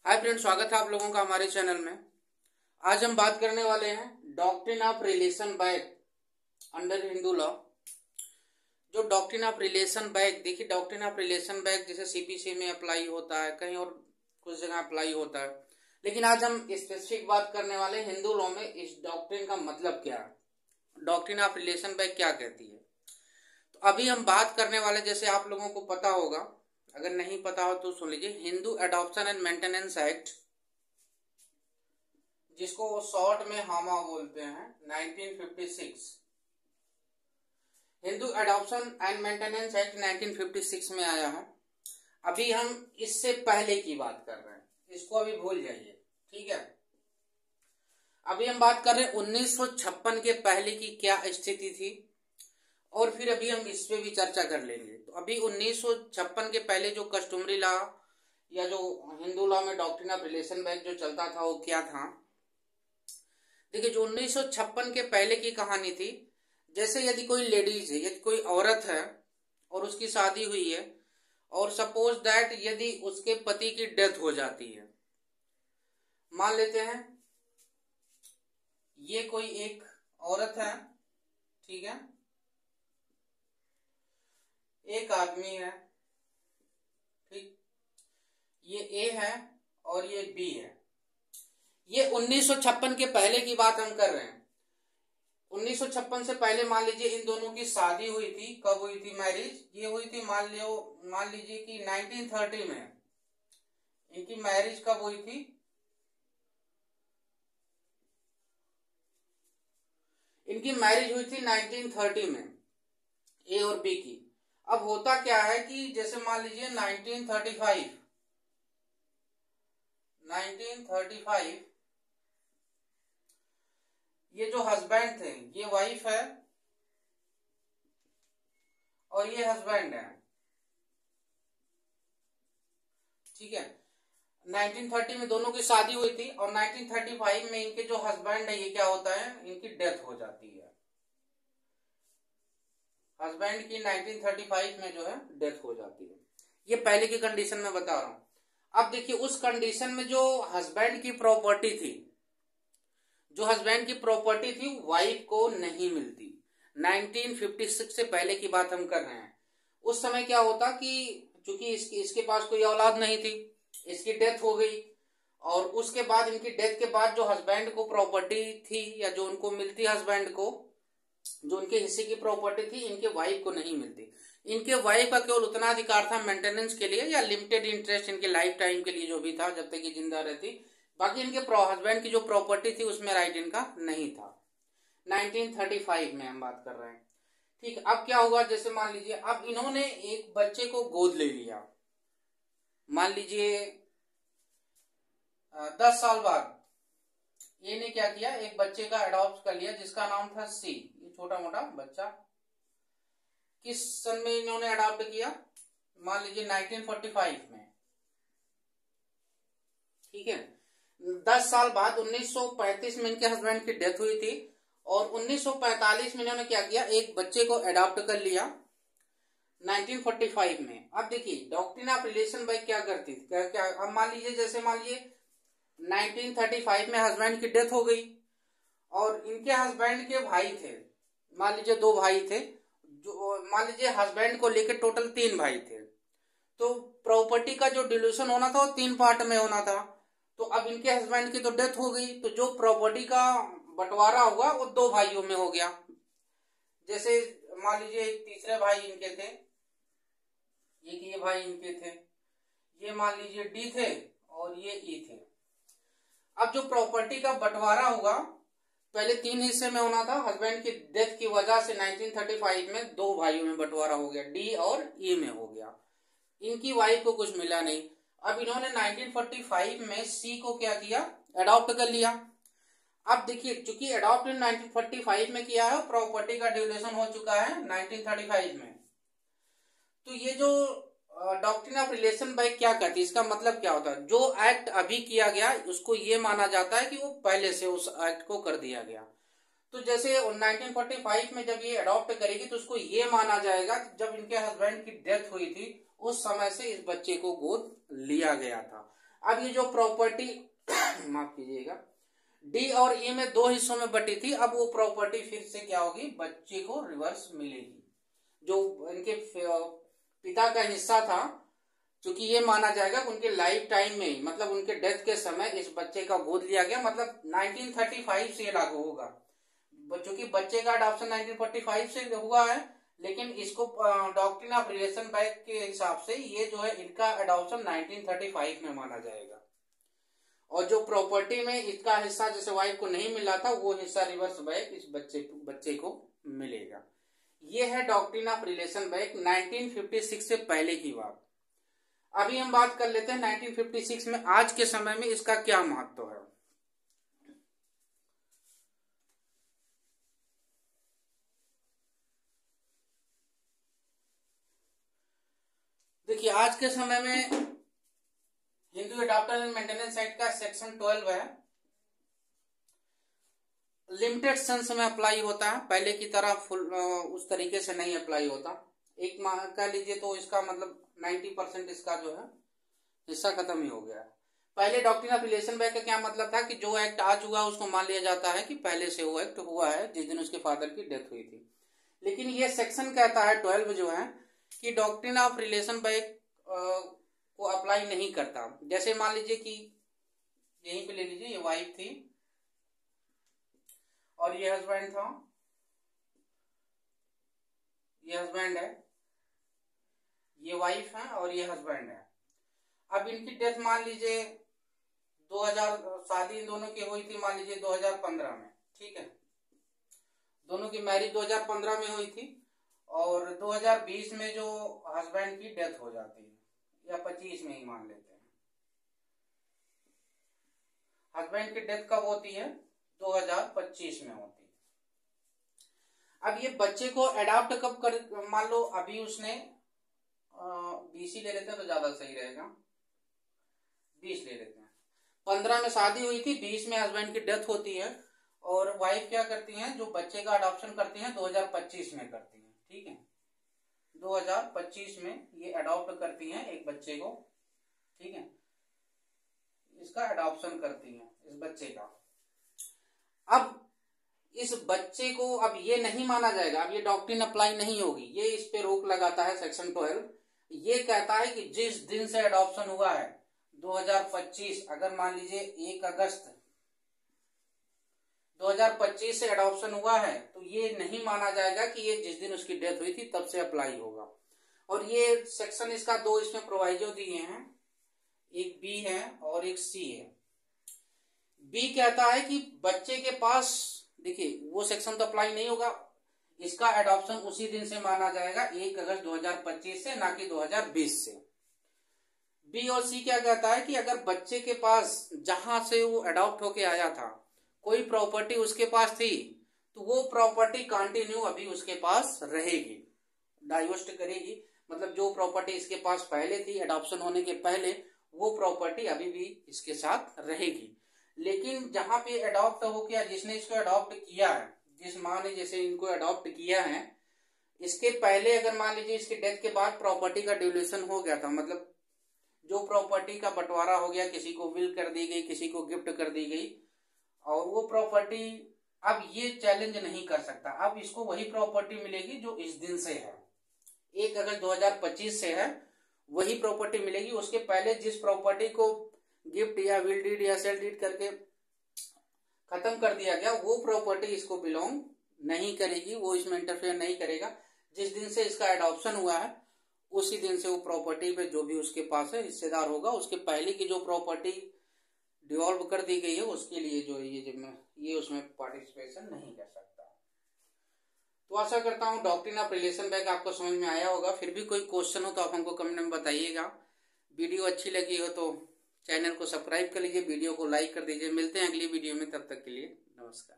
Hi friend, स्वागत है आप लोगों का हमारे चैनल में। आज हम बात करने वाले हैं doctrine of relation back under Hindu law. जो डॉक्ट्रिन ऑफ रिलेशन बैक, देखिए डॉक्ट्रिन ऑफ रिलेशन बैक जैसे सीपीसी में अप्लाई होता है, कहीं और कुछ जगह अप्लाई होता है, लेकिन आज हम स्पेसिफिक बात करने वाले हैं हिंदू लॉ में इस डॉक्ट्रिन का मतलब क्या है, डॉक्ट्रिन ऑफ रिलेशन बैक क्या कहती है। तो अभी हम बात करने वाले, जैसे आप लोगों को पता होगा, अगर नहीं पता हो तो सुन लीजिए, Hindu adoption and maintenance act, जिसको शॉर्ट में हामा बोलते हैं, 1956। Hindu adoption and maintenance act 1956 में आया है। अभी हम इससे पहले की बात कर रहे हैं, इसको अभी भूल जाइए, ठीक है। अभी हम बात कर रहे हैं 1956 के पहले की क्या स्थिति थी, और फिर अभी हम इस पे भी चर्चा कर लेंगे। तो अभी 1956 के पहले जो कस्टमरी लॉ या जो हिंदू लॉ में डॉक्ट्रिन ऑफ रिलेशन बैक जो चलता था वो क्या था। देखिए, जो 1956 के पहले की कहानी थी, जैसे यदि कोई लेडीज है, यदि कोई औरत है और उसकी शादी हुई है, और सपोज दैट यदि उसके पति की डेथ हो जाती है, मान लेते हैं ये कोई एक औरत है, ठीक है, एक आदमी है, ठीक, ये ए है और ये बी है। ये 1956 के पहले की बात हम कर रहे हैं। 1956 से पहले मान लीजिए इन दोनों की शादी हुई थी। कब हुई थी मैरिज? ये हुई थी मान लीजिए कि 1930 में। इनकी मैरिज कब हुई थी? इनकी मैरिज हुई थी 1930 में, ए और बी की। अब होता क्या है कि जैसे मान लीजिए 1935 ये जो हस्बैंड थे, ये वाइफ है और ये हस्बैंड है, ठीक है। 1930 में दोनों की शादी हुई थी और 1935 में इनके जो हस्बैंड है, ये क्या होता है, इनकी डेथ हो जाती है। हस्बैंड की 1935 में जो है डेथ हो जाती है। ये पहले की कंडीशन में बता रहा हूं। अब देखिए, उस कंडीशन में जो हस्बैंड की प्रॉपर्टी थी, जो हस्बैंड की प्रॉपर्टी थी, वाइफ को नहीं मिलती। 1956 से पहले की बात हम कर रहे हैं। उस समय क्या होता कि चूंकि इसके पास कोई औलाद नहीं थी, इसकी डेथ हो गई, और उसके बाद इनकी डेथ के बाद जो हस्बैंड को प्रॉपर्टी थी या जो उनको मिलती, हस्बैंड को जो उनके हिस्से की प्रॉपर्टी थी, इनके वाइफ को नहीं मिलती। इनके वाइफ का केवल उतना अधिकार था मेंटेनेंस के लिए या लिमिटेड इंटरेस्ट इनके लाइफ टाइम के लिए जो भी था, जब तक ये जिंदा रहती। बाकी इनके हस्बैंड की जो प्रॉपर्टी थी उसमें राइट इनका नहीं था। 1935 में हम बात कर रहे हैं, ठीक। अब क्या हुआ, जैसे मान लीजिए अब इन्होंने एक बच्चे को गोद ले लिया, मान लीजिए 10 साल बाद ये ने क्या किया, एक बच्चे का अडॉप्ट कर लिया जिसका नाम था सी। ये छोटा मोटा बच्चा किस सन में इन्होंने अडॉप्ट किया, मान लीजिए 1945 में, ठीक है। 10 साल बाद 1935 में इनके हस्बैंड की डेथ हुई थी और 1945 में इन्होंने क्या किया, एक बच्चे को अडॉप्ट कर लिया 1945 में। अब देखिए डॉक्ट्रिन ऑफ रिलेशन बैक क्या करती थी, क्या अब मान लीजिए, जैसे मान लीजिए 1935 में हस्बैंड की डेथ हो गई और इनके हस्बैंड के भाई थे, मान लीजिए 2 भाई थे, जो मान लीजिए हस्बैंड को लेकर टोटल 3 भाई थे। तो प्रॉपर्टी का जो डिल्यूशन होना था वो 3 पार्ट में होना था। तो अब इनके हस्बैंड की तो डेथ हो गई, तो जो प्रॉपर्टी का बंटवारा हुआ वो 2 भाइयों में हो गया। जैसे मान लीजिए एक तीसरे भाई इनके थे, ये भाई इनके थे, ये मान लीजिए डी थे और ये ई थे। अब जो प्रॉपर्टी का बंटवारा हुआ, पहले 3 हिस्से में होना था, हस्बैंड की डेथ की वजह से 1935 में 2 भाइयों में बंटवारा हो गया, डी और ई में हो गया। इनकी वाइफ को कुछ मिला नहीं। अब इन्होंने 1945 में सी को क्या किया, अडॉप्ट कर लिया। अब देखिए, चूंकि अडॉप्ट 1945 में किया है, प्रॉपर्टी का ड्यूरेशन हो चुका है 1935 में। तो ये जो डॉक्ट्रिन ऑफ रिलेशन बैक क्या कहती है, इसका मतलब क्या होता है, जो एक्ट अभी किया गया उसको ये माना जाता है कि वो पहले से उस एक्ट को कर दिया गया। तो जैसे 1945 में जब ये अडॉप्ट करेगी तो उसको ये माना जाएगा जब इनके हस्बैंड की डेथ हुई थी उस समय से इस बच्चे को गोद लिया गया था। अब ये जो प्रॉपर्टी माफ कीजिएगा, डी और ई में 2 हिस्सों में बटी थी, अब वो प्रॉपर्टी फिर से क्या होगी, बच्चे को रिवर्स मिलेगी। जो इनके पिता का हिस्सा था, क्योंकि ये माना जाएगा उनके लाइफ टाइम में ही, मतलब उनके डेथ के समय इस बच्चे का गोद लिया गया, मतलब 1935 से लागू होगा, क्योंकि बच्चे का अडॉप्शन 1945 से हुआ है, लेकिन इसको डॉक्ट्रिन ऑफ रिलेशन बैक के हिसाब से ये जो है इनका अडॉप्शन 1935 में माना जाएगा। और जो प्रॉपर्टी में इसका हिस्सा जैसे वाइफ को नहीं मिला था, वो हिस्सा रिवर्स बैक इस बच्चे को मिलेगा। ये है डॉक्ट्रिन ऑफ रिलेशन बैक 1956 से पहले की बात। अभी हम बात कर लेते हैं 1956 में आज के समय में इसका क्या महत्व है। देखिए आज के समय में Hindu adapter and maintenance act का सेक्शन 12 है, लिमिटेड सेंस में अप्लाई होता है, पहले की तरह फुल उस तरीके से नहीं अप्लाई होता। एक कह लीजिए तो इसका मतलब 90% इसका जो है हिस्सा खत्म ही हो गया है। पहले डॉक्ट्रिन ऑफ रिलेशन बैक का क्या मतलब था कि जो एक्ट आज हुआ उसको मान लिया जाता है कि पहले से वो एक्ट हुआ है जिस दिन उसके फादर की डेथ हुई थी। लेकिन ये सेक्शन कहता है 12 जो है कि डॉक्ट्रिन ऑफ रिलेशन बैक को अप्लाई नहीं करता। जैसे मान लीजिए कि यहीं पे ले लीजिए, ये वाइफ थी और ये हस्बैंड था, ये हस्बैंड है, ये वाइफ है और ये हस्बैंड है। अब इनकी डेथ मान लीजिए 2000, शादी इन दोनों की हुई थी मान लीजिए 2015 में, ठीक है, दोनों की मैरिज 2015 में हुई थी और 2020 में जो हस्बैंड की डेथ हो जाती है, या 25 में ही मान लेते हैं। हस्बैंड की डेथ कब होती है, 2025 में होती है। अब ये बच्चे को अडॉप्ट कब कर, मान लो अभी उसने 20 ही ले लेते हैं तो ज्यादा सही रहेगा, 20 ले लेते हैं। 15 में शादी हुई थी, 20 में हस्बैंड की डेथ होती है और वाइफ क्या करती हैं, जो बच्चे का अडॉप्शन करती हैं 2025 में करती हैं, ठीक है, 2025 में ये अडॉप्ट करती हैं एक बच्चे को, ठीक है, इसका अडॉप्शन करती हैं इस बच्चे का। अब इस बच्चे को अब ये नहीं माना जाएगा, अब ये डॉक्ट्रिन अप्लाई नहीं होगी, ये इस पे रोक लगाता है सेक्शन 12। ये कहता है कि जिस दिन से अडॉप्शन हुआ है 2025, अगर मान लीजिए 1 अगस्त 2025 से अडॉप्शन हुआ है तो ये नहीं माना जाएगा कि ये जिस दिन उसकी डेथ हुई थी तब से अप्लाई होगा। और ये सेक्शन इसका 2 इसमें प्रोवाइजो दिए हैं, एक बी है और एक सी है। बी कहता है कि बच्चे के पास, देखिए वो सेक्शन तो अप्लाई नहीं होगा, इसका एडॉप्शन उसी दिन से माना जाएगा 1 अगस्त 2025 से, ना कि 2020 से। बी और सी क्या कहता है कि अगर बच्चे के पास जहां से वो अडॉप्ट होके आया था कोई प्रॉपर्टी उसके पास थी तो वो प्रॉपर्टी कंटिन्यू अभी उसके पास रहेगी, डाइवर्स करेगी, मतलब जो प्रॉपर्टी इसके पास पहले थी अडॉप्शन होने के पहले वो प्रॉपर्टी अभी भी इसके साथ रहेगी। लेकिन जहां पे अडॉप्ट हो गया, जिसने इसको अडॉप्ट किया है, जिस माँ ने जैसे इनको अडॉप्ट किया है, इसके पहले अगर मान लीजिए इसके डेथ के बाद प्रॉपर्टी का डिविल्यूशन हो गया था, मतलब जो प्रॉपर्टी का बंटवारा हो गया, किसी को विल कर दी गई, किसी को गिफ्ट कर दी गई, और वो प्रॉपर्टी अब ये चैलेंज नहीं कर सकता, अब इसको वही प्रॉपर्टी मिलेगी जो इस दिन से है, 1 अगस्त 2025 से है, वही प्रॉपर्टी मिलेगी। उसके पहले जिस प्रॉपर्टी को गिफ्ट या विल डीड या सेल डीड करके खत्म कर दिया गया वो प्रॉपर्टी इसको बिलोंग नहीं करेगी, वो इसमें इंटरफेयर नहीं करेगा। जिस दिन से इसका एडॉप्शन हुआ है उसी दिन से वो प्रॉपर्टी पे जो भी उसके पास है हिस्सेदार होगा। उसके पहले की जो प्रॉपर्टी डिवॉल्व कर दी गई है उसके लिए जो ये उसमें पार्टिसिपेशन नहीं कर सकता। तो आशा करता हूँ डॉक्ट्रिन ऑफ रिलेशन बैक आपको समझ में आया होगा। फिर भी कोई क्वेश्चन हो तो आप हमको कमेंट में बताइएगा। वीडियो अच्छी लगी हो तो चैनल को सब्सक्राइब कर लीजिए, वीडियो को लाइक कर दीजिए। मिलते हैं अगली वीडियो में, तब तक के लिए नमस्कार।